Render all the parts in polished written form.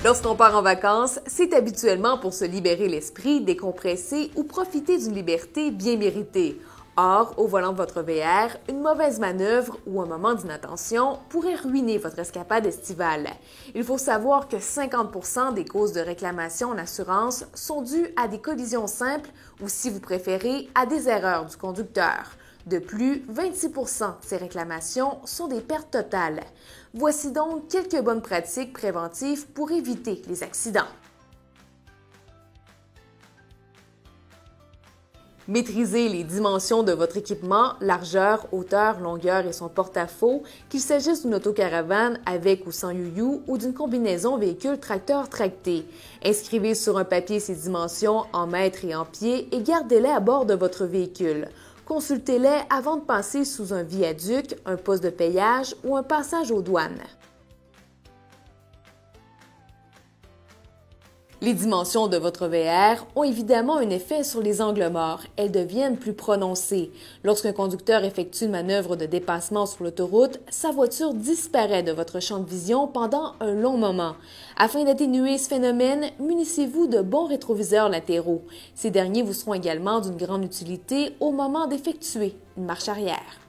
Lorsqu'on part en vacances, c'est habituellement pour se libérer l'esprit, décompresser ou profiter d'une liberté bien méritée. Or, au volant de votre VR, une mauvaise manœuvre ou un moment d'inattention pourrait ruiner votre escapade estivale. Il faut savoir que 50% des causes de réclamation en assurance sont dues à des collisions simples ou, si vous préférez, à des erreurs du conducteur. De plus, 26% de ces réclamations sont des pertes totales. Voici donc quelques bonnes pratiques préventives pour éviter les accidents. Maîtrisez les dimensions de votre équipement, largeur, hauteur, longueur et son porte-à-faux, qu'il s'agisse d'une autocaravane avec ou sans youyou ou d'une combinaison véhicule-tracteur-tracté. Inscrivez sur un papier ces dimensions en mètres et en pieds et gardez-les à bord de votre véhicule. Consultez-les avant de passer sous un viaduc, un poste de payage ou un passage aux douanes. Les dimensions de votre VR ont évidemment un effet sur les angles morts. Elles deviennent plus prononcées. Lorsqu'un conducteur effectue une manœuvre de dépassement sur l'autoroute, sa voiture disparaît de votre champ de vision pendant un long moment. Afin d'atténuer ce phénomène, munissez-vous de bons rétroviseurs latéraux. Ces derniers vous seront également d'une grande utilité au moment d'effectuer une marche arrière.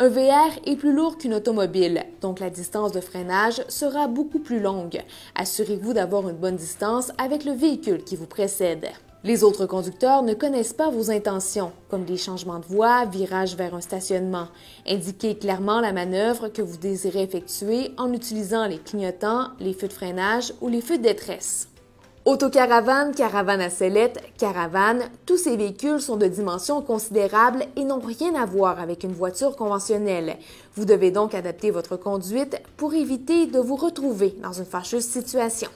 Un VR est plus lourd qu'une automobile, donc la distance de freinage sera beaucoup plus longue. Assurez-vous d'avoir une bonne distance avec le véhicule qui vous précède. Les autres conducteurs ne connaissent pas vos intentions, comme des changements de voie, virage vers un stationnement. Indiquez clairement la manœuvre que vous désirez effectuer en utilisant les clignotants, les feux de freinage ou les feux de détresse. Autocaravane, caravane à sellette, caravane, tous ces véhicules sont de dimensions considérables et n'ont rien à voir avec une voiture conventionnelle. Vous devez donc adapter votre conduite pour éviter de vous retrouver dans une fâcheuse situation.